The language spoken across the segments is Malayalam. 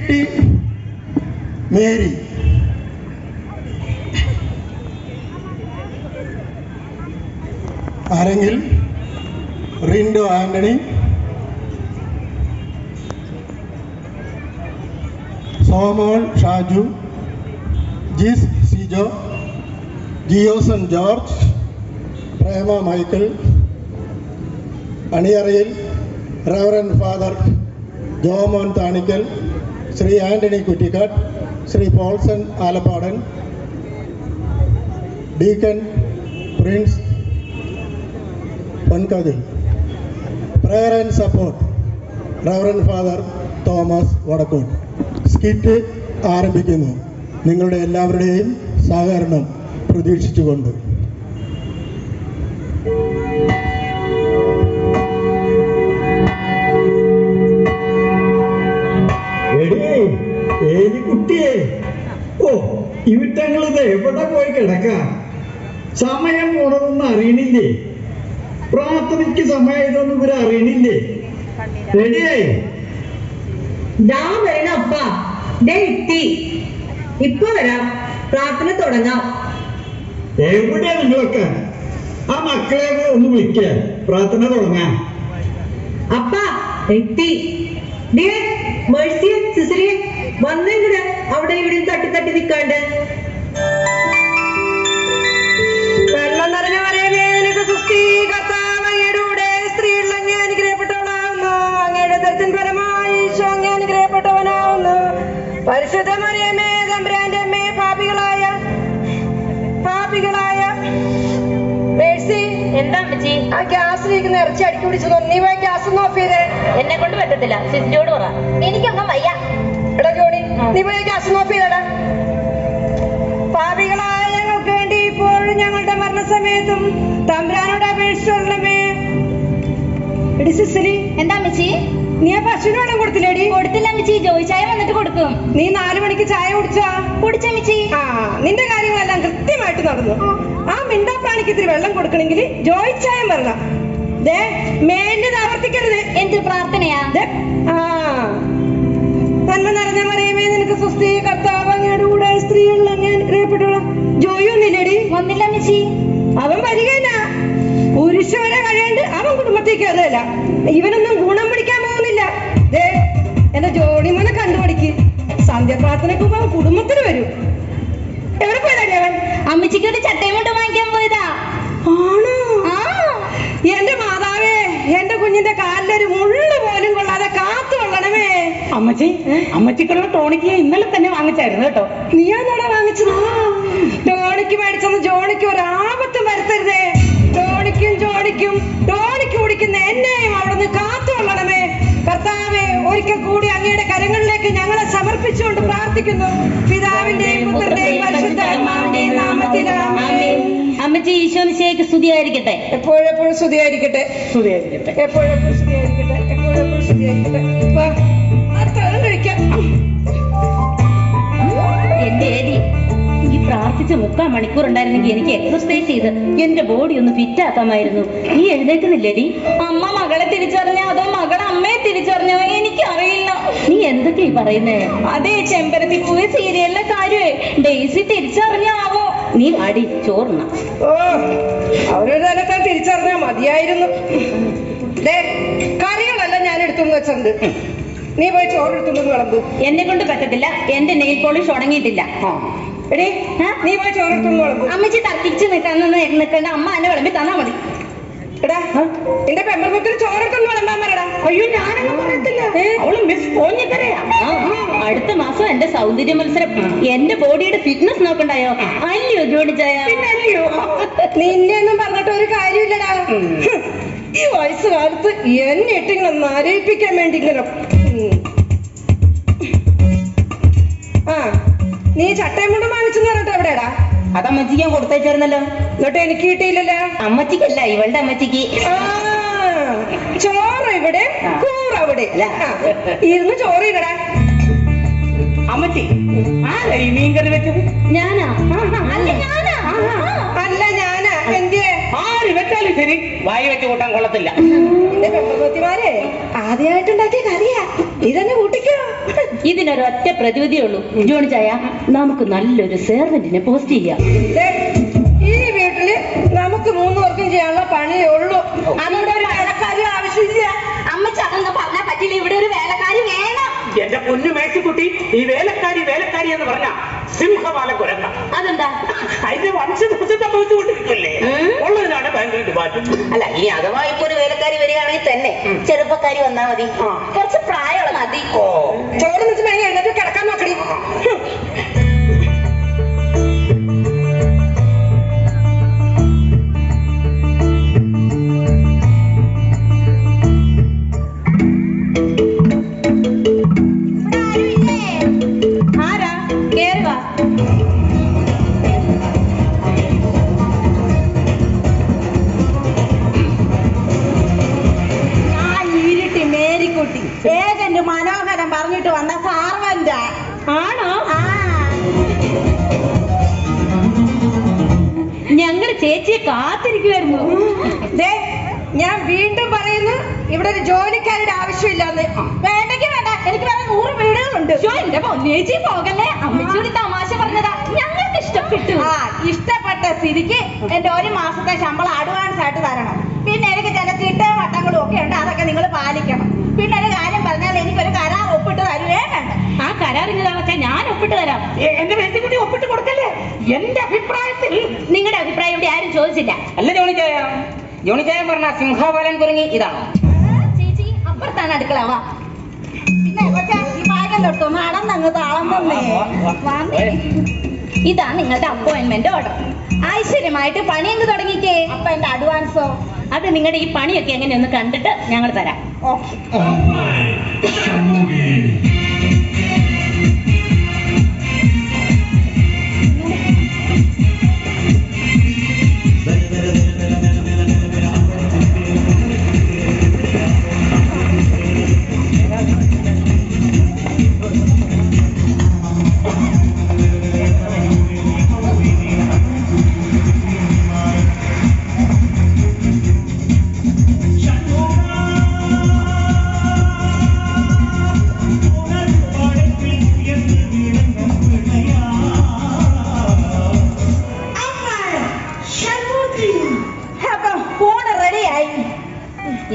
ടി മേരി, ആരെങ്കിൽ Rindo Antony, Somol Shaju, Jis Sijo, Geoson George, Prema Michael. അണിയറയിൽ reverend father Jomon Thanikkal, Shri Antony Kuttikkad, Shri Paulson Alappadan, deacon Prince Ponkathil. Prayer and support reverend father Thomas Vadakkott. Skit ആരംഭിക്കുന്നു. നിങ്ങളുടെ എല്ലാവരുടെയും സഹകരണം പ്രതീക്ഷിച്ചുകൊണ്ട്. കുട്ടിയെ, ഓ ഇവിറ്റങ്ങളിത് എവിടെ പോയി കിടക്കാം? സമയം പോണതൊന്നും അറിയണില്ലേ? പ്രാർത്ഥനയ്ക്ക് സമയതൊന്നും ഇവരെ അറിയണില്ലേ? റെഡിയായി? ഞാൻ വരണം അപ്പ. ഇപ്പൊ വരാം, പ്രാർത്ഥന തുടങ്ങാം. എവിടെയാ നിങ്ങളൊക്കെ? ആ മക്കളെ ഒന്ന് വിളിക്കുക, പ്രാർത്ഥന തുടങ്ങാം. അപ്പ എത്തി. മേഴ്സിയെ സിസറിയെ വന്നെങ്കില് അവിടെ ഇവിടെ തട്ടി തട്ടി നിൽക്കാണ്ട്. വെള്ളം നിറഞ്ഞ മറിയമേ, നിനക്ക് സുസ്തി, കർത്താവ് അങ്ങയുടെ കൂടെ സ്ത്രീകളിൽ അങ്ങ് അനുഗ്രഹിക്കപ്പെട്ടവളാവുന്നു. അങ്ങയുടെ ദർശൻ ഫലമായി ഈശോ അങ്ങ് അനുഗ്രഹിക്കപ്പെട്ടവനാവുന്നു. പരിശുദ്ധ മറിയമേ, തമ്പുരാന്റെ അമ്മേ, പാപികളായ മേഴ്സി. എന്താ അമ്മച്ചി? ആ ഗ്യാസിലിരിക്കുന്ന ഇറച്ചി അടിക്കി പിടിച്ചു. നീ പോയി ഗ്യാസ് ഒന്ന് ഓഫ് ചെയ്തേ. എന്നെ കൊണ്ട് പറ്റത്തില്ല, സിസ്റ്റോട് പറ. എനിക്കൊന്നും വയ്യ. എടാ ജോണി, നീ പോയി ഗ്യാസ് ഓഫ് ചെയ്തടാ. പാപികളായ ഞങ്ങൾക്ക് വേണ്ടി ഇപ്പോഴും ഞങ്ങളുടെ മരണസമയത്തും തമ്പുരാനോട് അപേക്ഷിച്ചുള്ളമേ. എടി സിസിലി. എന്താ അമ്മച്ചി? നീ ആ പശുവിന് വെള്ളം കൊടുത്തില്ലേടി? കൊടുത്തില്ല അമ്മച്ചി, ജോയി ചായ വന്നിട്ട് കൊടുക്കും. നീ 4 മണിക്ക് ചായ കുടിച്ചാ? കുടിച്ചമ്മച്ചി. ആ, നിന്റെ കാര്യങ്ങളെല്ലാം കൃത്യമായിട്ട് നടന്നു. ആ മിണ്ടാപ്രാണിക്ക് ഇത്തിരി വെള്ളം കൊടുക്കണമെങ്കിൽ ജോയി ചായ വരണം. മേലിത് ആവർത്തിക്കരുത്. എന്ത് പ്രാർത്ഥനയാ? നന്മ നിറഞ്ഞ മറിയമേ, നിനക്ക് സുസ്തി, കർത്താവ് അങ്ങയുടെ കൂടെ സ്ത്രീകളിൽ അങ്ങ് അനുഗ്രഹിക്കപ്പെട്ടവളാ. ജോയി ഒന്നില്ലേടി? വന്നില്ല അമ്മച്ചി. അവൻ വരികയില്ല. പുരുഷ വരെ കഴിയാണ്ട് അവൻ കുടുംബത്തിൽ കയറുകയല്ല. ഇവനൊന്നും ഗുണം പിടിക്കാൻ പോകുന്നില്ല. എന്റെ ജോണിമോനെ കണ്ടുപിടിക്ക്. സന്ധ്യാപ്രാർത്ഥനക്ക് അവൻ കുടുംബത്തിന് വരും. എവിടെ പോയതാടി അവൻ? അമ്മച്ചിക്ക് ഒരു ചട്ടയും കൊണ്ട് വാങ്ങിക്കാൻ പോയതാ. ആണോ? എന്റെ മാതാവേ, എന്റെ കുഞ്ഞിന്റെ കാലിലൊരു മുള്ളു പോലും കൊള്ളാതെ കാത്തു കൊള്ളണമേ. അമ്മച്ചിക്കുള്ള ടോണിക്ക് ഇന്നലെ തന്നെ വാങ്ങിച്ചായിരുന്നു കേട്ടോ. നീയാണോടാ വാങ്ങിച്ചത്? ടോണിക്ക് മേടിച്ചെന്ന് ജോണിക്ക് ഒരു ആപത്തും വരുത്തരുതേ. ടോണിക്ക് കുടിക്കുന്ന എന്നെയും അവിടുന്ന് കാത്തു കൊള്ളണമേ. കർത്താവേ, ഒരിക്കൽ കൂടി അങ്ങയുടെ കരങ്ങളിലേക്ക് ഞങ്ങളെ സമർപ്പിച്ചുകൊണ്ട് പ്രാർത്ഥിക്കുന്നു. പിതാവിന്റെയും പുത്രന്റെയും പരിശുദ്ധാത്മാവിന്റെയും നാമത്തിൽ ആമേൻ. അമ്മച്ചി, ഈശോമിശിഹായ്ക്ക് സ്തുതിയായിരിക്കട്ടെ. എപ്പോഴെപ്പോഴും സ്തുതിയായിരിക്കട്ടെ. എപ്പോഴെപ്പോഴും സ്തുതിയായിരിക്കട്ടെ. അത്രയും കഴിക്കാം. എന്റെ ഏരി, ഈ പ്രാർത്ഥിച്ച 3/4 മണിക്കൂർ ഉണ്ടായിരുന്നെങ്കിൽ എനിക്ക് എക്സർസൈസ് ചെയ്ത് എന്റെ ബോഡി ഒന്ന് ഫിറ്റ് ആക്കാമായിരുന്നു. നീ എഴുന്നേക്കുന്നില്ലേടി? അമ്മ മകളെ തിരിച്ചറിഞ്ഞോ അതോ മകൾ അമ്മയെ തിരിച്ചറിഞ്ഞോ എനിക്കറിയില്ല. നീ എന്തൊക്കെയാ പറയുന്നേ? അതെ, ചെമ്പരത്തി പൂവ് സീരിയലിലെ കാര്യമേ. ഡെയ്സി തിരിച്ചറിഞ്ഞാവോ? നീ അടി ചോർന്ന. ഓ, അവരൊരു തലത്താൻ തിരിച്ചറിഞ്ഞാ മതിയായിരുന്നു. കറികളെല്ലാം ഞാൻ എടുത്തുകൊണ്ട് വെച്ചിട്ടുണ്ട്. നീ പോയി ചോറ് എടുത്തുകൊണ്ട് വിളമ്പ്. എന്നെ കൊണ്ട് പറ്റത്തില്ല, എന്റെ നെയിൽ പോളിഷ് ഉണങ്ങിയിട്ടില്ല. എടേ, നീ പോയി ചോറ് എടുത്തുകൊണ്ട് വിളമ്പ്. അമ്മച്ചി തർക്കിച്ച് നിൽക്കണ്ട, അമ്മ എന്നെ വിളമ്പി തന്നാ മതി. എടാ, എന്റെ പെമ്പർമുക്കിന് ചോറ് എടുത്തുകൊണ്ട് വിളമ്പാൻ പറയടാ. അയ്യോ, ഞാനൊന്നും പറയത്തില്ല. അവള് മിസ് പോഞ്ഞിക്കരയാ. അടുത്ത മാസം എന്റെ സൗന്ദര്യ മത്സരം. എന്റെ ബോഡിയുടെ ഫിറ്റ്നസ് നോക്കണ്ടായോ? അല്ലയോ ജോണിച്ചായ? പിന്നല്ലയോ. നിന്നെ ഒന്നും പറഞ്ഞിട്ട് ഒരു കാര്യമില്ലടാ. ഈ വയസ്സുകാലത്ത് എന്നെ ഇട്ടിങ്ങനെ നരയിപ്പിക്കാൻ വേണ്ടി ഇങ്ങനെ. നീ ചട്ടയും കൊണ്ട് വാങ്ങിച്ചെന്ന് പറഞ്ഞിട്ട് എവിടെയാടാ? അതമ്മച്ചിക്ക് ഞാൻ കൊടുത്തയച്ചായിരുന്നല്ലോ. എന്നിട്ട് എനിക്ക് കിട്ടിയില്ലല്ലോ. അമ്മച്ചിക്കല്ല, ഇവളുടെ അമ്മച്ചിക്ക്. ചോറ് ഇവിടെ, കൂറവിടെ. ഇരുന്ന് ചോറ് ഇടടാ. അമ്മച്ചി, ആരാ ഈ മീൻ കറി വെച്ചത്? ഞാനാ? അല്ല ഞാനാ. എന്തിയെ? ആര് വെച്ചാലും ശരി വായി വെച്ച് കൂട്ടാൻ കൊള്ളത്തില്ല. എന്റെ പെൺകുത്തിമാരെ ആദ്യമായിട്ടുണ്ടാക്കിയ കറിയാ, ഇതന്നെ കൂട്ടിക്കോ. ഇതിനൊരൊറ്റ പ്രതിവിധിയേ ഉള്ളൂ. ജോണി ചായ, നമുക്ക് നല്ലൊരു സെർവന്റിനെ പോസ്റ്റ് ചെയ്യാം. ഈ വീട്ടില് നമുക്ക് 3 പേർക്കും ചെയ്യാനുള്ള പണിയേ ഉള്ളൂ. അവിടെ ഒരു വേലക്കാരി ആവശ്യമില്ല. അമ്മച്ചി അതൊന്നും പറഞ്ഞാൽ പറ്റില്ല. ഇവിടെ ഒരു വേലക്കാരി വേണം. എന്റെ പൊന്നു മേഴ്സിക്കുട്ടി, ഈ വേലക്കാരി വേലക്കാരി എന്ന് പറഞ്ഞ സിംഹപാല കുരങ്ങ. അതെന്താ? അതിന്റെ വംശനാശം സംഭവിച്ചുകൊണ്ടിരിക്കില്ലേ? ഉള്ളതിനാണ് ഭയങ്കര ഡിമാൻഡ്. അല്ല, ഇനി അഥവാ ഇപ്പൊ ഒരു വേലക്കാരി വരികയാണെങ്കിൽ തന്നെ ചെറുപ്പക്കാരി വന്നാ മതി, കുറച്ച് പ്രായമുള്ള മതി. ചോറ് വെച്ച് വേഗം എഴുന്നേറ്റ് കിടക്കാൻ നോക്കടി. ആരാ? കേറുക. മേരിക്കുട്ടി ഏജന്റ് മനോഹരൻ പറഞ്ഞിട്ട് വന്ന സാർവന്റാ. ആണോ? ഞങ്ങള് ചേച്ചിയെ കാത്തിരിക്കുവായിരുന്നു. ഞാൻ വീണ്ടും പറയുന്നു, ഇവിടെ ഒരു ജോലിക്കാരുടെ ആവശ്യമില്ലാന്ന്. വേണ്ടെങ്കിൽ വേണ്ട, എനിക്ക് വേറെ 100 വീടുകളുണ്ട്. എന്റെ പൊന്നേച്ചി പോകല്ലേ, അമ്മച്ചൂടി തമാശ പറഞ്ഞതാ, ഞങ്ങൾക്ക് ഇഷ്ടപ്പെട്ടു. ഇഷ്ടപ്പെട്ട സ്ഥിതിക്ക് എന്റെ 1 മാസത്തെ ശമ്പളം അഡ്വാൻസ് ആയിട്ട് തരണം. പിന്നെ എനിക്ക് ചില ചിട്ടയും വട്ടങ്ങളും ഒക്കെ ഉണ്ട്, അതൊക്കെ നിങ്ങൾ പാലിക്കണം. പിന്നെ ഒരു കാര്യം പറഞ്ഞാൽ എനിക്കൊരു കരാർ ഒപ്പിട്ട് തരുവേ വേണ്ട. ആ കരാറിന് വെച്ചാൽ ഞാൻ ഒപ്പിട്ട് തരാം. എന്റെ മേഴ്സിക്കുട്ടി ഒപ്പിട്ട് കൊടുക്കല്ലേ? എന്റെ അഭിപ്രായത്തിൽ. നിങ്ങളുടെ അഭിപ്രായം ഇവിടെ ആരും ചോദിച്ചില്ല. അല്ല ജോണിച്ചായ, ജോണിച്ചായ പറഞ്ഞ സിംഹപാലൻ കുരങ്ങി ഇതാണോ? ചേച്ചി അപ്പുറത്താണ് അടുക്കളവാ. പിന്നെ കൊച്ചാ, ഈ ഭാഗം തൊട്ടോ നടന്നങ്ങ് താളം തന്നേ. ഇതാണ് നിങ്ങളുടെ അപ്പോയിന്റ്മെന്റ് ഓർഡർ. ഐശ്വര്യമായിട്ട് പണി അങ്ങ് തുടങ്ങിക്കേ. അപ്പൊ എന്റെ അഡ്വാൻസോ? അത് നിങ്ങളുടെ ഈ പണിയൊക്കെ എങ്ങനെയൊന്ന് കണ്ടിട്ട് ഞങ്ങൾ തരാം. ഓക്കെ.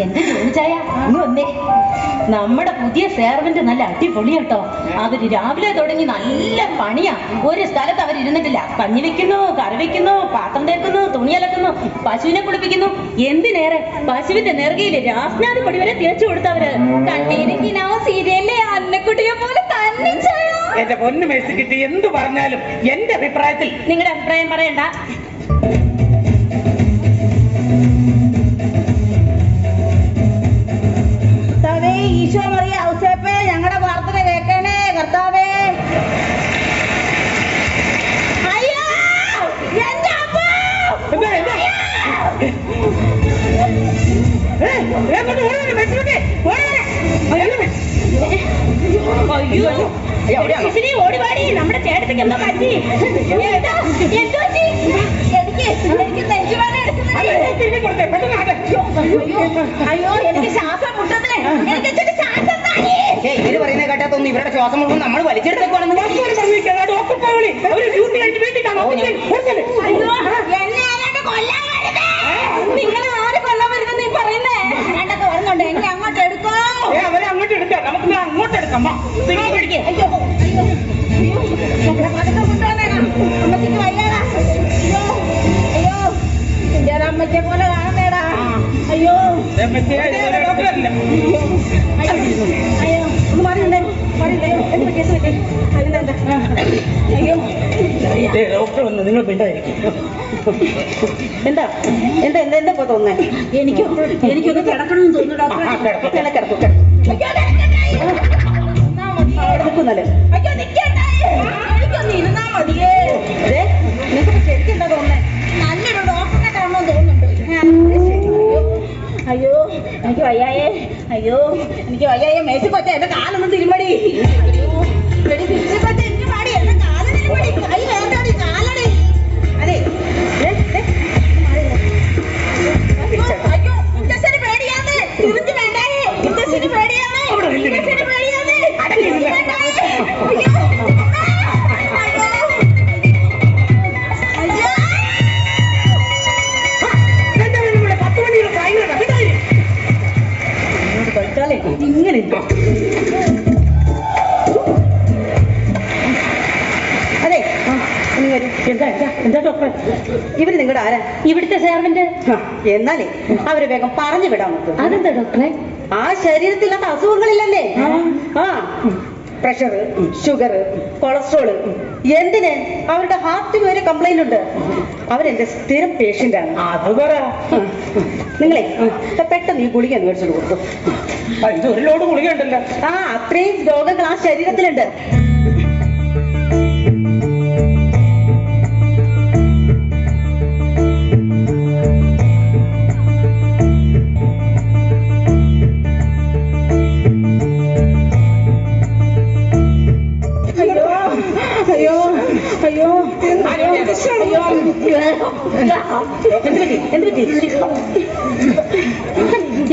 എന്റെ ജോലിച്ചായ വന്നേ. നമ്മുടെ പുതിയ സെർവന്റ് നല്ല അടിപൊളിയാട്ടോ. അവര് രാവിലെ തുടങ്ങി നല്ല പണിയാ. ഒരു സ്ഥലത്ത് അവർ ഇരുന്നിട്ടില്ല. കഞ്ഞി വെക്കുന്നു, കറി വെക്കുന്നു, പാത്രം തേക്കുന്നു, തുണി അലക്കുന്നു, പശുവിനെ കുളിപ്പിക്കുന്നു. എന്തിനേറെ പശുവിന്റെ നെറുകയില് രാസ്നാദ് പൊടി വരെ തേച്ചു കൊടുത്തവര്. കണ്ടിരിക്കണോ സീരിയലിലെ അന്നക്കുട്ടിയെ പോലെ തന്നെ. എന്റെ പൊന്നു മേഴ്സിക്കുട്ടി, എന്ത് പറഞ്ഞാലും എന്റെ അഭിപ്രായത്തിൽ. നിങ്ങളുടെ അഭിപ്രായം പറയണ്ട. ഈശോ മറിയ ഔസേപ്പേ, ഞങ്ങളുടെ പ്രാർത്ഥന കേൾക്കണേ കർത്താവേ. അയ്യോ എന്റെ അമ്മ! ഓടിപാടി നമ്മുടെ ചേട്ടത്തിക്ക് എന്താ പറ്റി? എനിക്ക് നെഞ്ചുവേദന എടുക്കുന്നത്. അയ്യോ എനിക്ക് ശ്വാസം മുട്ടുന്നേ. എനിക്ക് ശ്വാസം ഇവര് പറയുന്നത് കേട്ടാത്തൊന്നും ഇവരുടെ ശ്വാസം മുഴുവൻ നമ്മൾ വലിച്ചെടുത്തേക്കാണെന്ന്. എന്നെ ആരാണ്ട് കൊല്ലാൻ വരുന്നേ. നിങ്ങൾ ആര് കൊല്ലാൻ വരുന്നത് നീ പറയുന്നേ? രണ്ടൊക്കെ വരുന്നുണ്ട്, എന്നെ അങ്ങോട്ട് എടുക്കോ. അവരെ അങ്ങോട്ട് എടുക്കാം, നമുക്ക് അങ്ങോട്ട് എടുക്കാം. അയ്യോ അയ്യോ അയ്യോ പതുക്കെ കൊണ്ടുവന്നേക്കാം. അമ്മച്ചിക്ക് വയ്യാടാ. അയ്യോ അയ്യോ എന്റെ ഒരു അമ്മയ്ക്കെ പോലെ കാണുന്നേടാ. അയ്യോ അയ്യോ ഒന്ന് മാറിയുണ്ടേ മാറിയില്ലേ? എന്ത് പറ്റി എന്ത് പറ്റി? അതിനെന്താ? അയ്യോ ഡോക്ടർ വന്ന് നിങ്ങൾ പിണ്ടായിരിക്കും. എന്താ എന്താ എന്താ എന്താ ഇപ്പൊ തോന്നുന്നേ? എനിക്കൊന്ന് കിടക്കണമെന്ന് തോന്നുന്നു ഡോക്ടറെ. കിടക്കും അവിടെ നിൽക്കുന്നല്ലേ? അയ്യോ നിൽക്കണ്ടേ, എനിക്കൊന്ന് ഇരുന്നാ മതിയേ. നിങ്ങൾക്ക് ശരിക്കും എന്താ തോന്നുന്നേ? നല്ലൊരു ഡോക്ടറെ കാണണമെന്ന് തോന്നുന്നുണ്ട്. അയ്യോ എനിക്ക് വയ്യായേ. അയ്യോ എനിക്ക് വയ്യായേ. മേശ കൊച്ച എന്റെ കാലൊന്നും തിരുമടി. അയ്യോ എടി തിരിച്ചു കൊച്ച എനിക്ക് പാടി എന്റെ കാല് തിരുമടി. കൈ വേണ്ടാടി കാലടി. അതെ ഇവര് നിങ്ങളുടെ ആരാ? ഇവിടുത്തെ സെർവന്റ്. എന്നാലേ അവരെ വേഗം പറഞ്ഞു വിടാൻ നോക്കും. അതെന്താ ഡോക്ടറെ? ആ ശരീരത്തില്ലാത്ത അസുഖങ്ങളില്ലല്ലേ? ആ പ്രഷർ, ഷുഗർ, കൊളസ്ട്രോള്, എന്തിന് അവരുടെ ഹാർട്ടിന് വരെ കംപ്ലൈന്റ് ഉണ്ട്. അവരെന്റെ സ്ഥിരം പേഷ്യന്റ് ആണ്. അത് പറ. നിങ്ങളെ പെട്ടെന്ന് ഈ ഗുളിക മേടിച്ചോണ്ട് കൊടുത്തു. ഇത് ഒരു ലോഡ് ഗുളിക ഉണ്ടല്ലോ. ആ അത്രയും രോഗങ്ങൾ ആ ശരീരത്തിലുണ്ട്. അയ്യോ അയ്യോ അയ്യോ എന്ത് പറ്റി?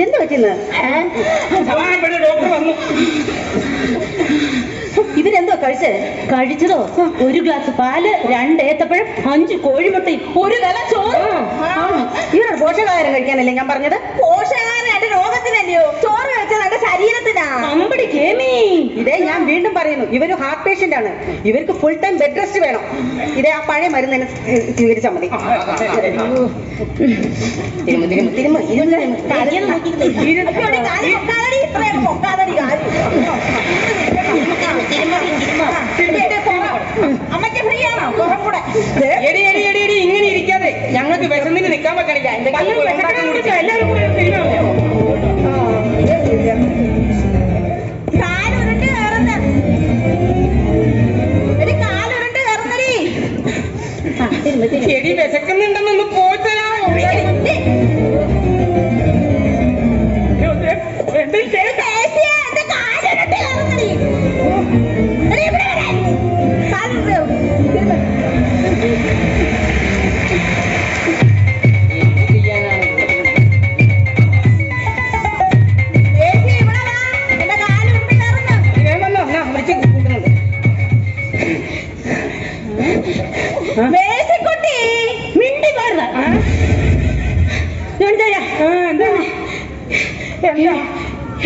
എന്ത് പറ്റിന്ന്? ഡോക്ടർ വന്നു. ഇവരെന്തോ കഴിച്ചതോ? 1 ഗ്ലാസ് പാല്, 2 ഏത്തപ്പഴം, 5 കോഴിമുട്ടയും, 1 നില ചോറ്. ഇവരോട് പോഷകാഹാരം കഴിക്കാനല്ലേ ഞാൻ പറഞ്ഞത്? പോഷകാഹാരം എന്റെ രോഗത്തിനല്ലയോ, ചോറ് വെച്ചത് എന്റെ ശരീരത്തിനാ. അമ്പടി കേമി. ഇതേ ഞാൻ വീണ്ടും പറയുന്നു, ഇവര് ഹാർട്ട് പേഷ്യന്റ് ആണ്. ഇവർക്ക് ഫുൾ ടൈം ബെഡ് റെസ്റ്റ് വേണം. ഇതേ ആ പഴയ മരുന്ന് തന്നെ സ്വീകരിച്ചാൽ മതി. അമ്മയ്ക്ക് ഫ്രീ ആണോ? കുറം കൂടെ എടി ഇങ്ങനെ ഇരിക്കാതെ ഞങ്ങൾക്ക് വിശന്നിന് നിൽക്കാൻ വെക്കണില്ല. എല്ലാവരും കൂടെ കാലുരുണ്ട് കയറുന്ന ഒരു കാലുരുണ്ട് കയറുന്നടി. എടി വിശക്കുന്നുണ്ടെന്നൊന്ന് പോയിത്തരാമോ? എന്റെ കാലുരുണ്ട് കയറുന്നടി. ഇവിടെ വരാൻ കാലുണ്ട്.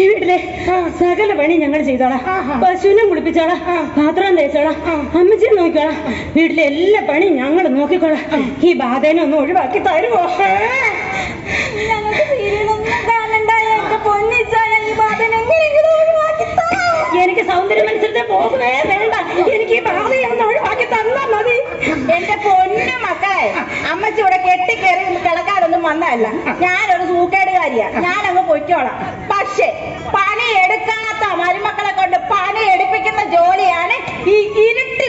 ഈ വീട്ടിലെ സകല പണി ഞങ്ങൾ ചെയ്തോളാം. പശുവിനെ കുളിപ്പിച്ചോളാം, പാത്രം തേച്ചോളാം, അമ്മച്ചിയെ നോക്കിക്കോളാം. വീട്ടിലെ എല്ലാ പണിയും ഞങ്ങൾ നോക്കിക്കോളാം. ഈ ബാധേനെ ഒന്ന് ഒഴിവാക്കി തരുമോ? ഞങ്ങൾക്ക് സീരിയലൊന്നും കാണണ്ട. എന്റെ പൊന്നിച്ചായ ഈ ബാധനെ എങ്ങനെയെങ്കിലും ഒഴിവാക്കി താ. എനിക്ക് സൗന്ദര്യം അനുസരിച്ച് പോകുന്നേ വേണ്ട. എനിക്ക് ഈ ബാധയെ ഒന്ന് ഒഴിവാക്കി തന്നാ മതി. എന്റെ പൊന്നു മക്കളെ, അമ്മച്ചി ഇവിടെ കെട്ടിക്കേറി കിടക്കാനൊന്നും വന്നതല്ല. ഞാനൊരു സൂക്കേടുകാരിയാ. ഞാനങ്ങ് പൊയ്ക്കോളാം. പക്ഷെ പണിയെടുക്കാത്ത മരുമക്കളെ കൊണ്ട് പണി എടുപ്പിക്കുന്ന ജോലിയാണ് ഈ ഇരുട്ടി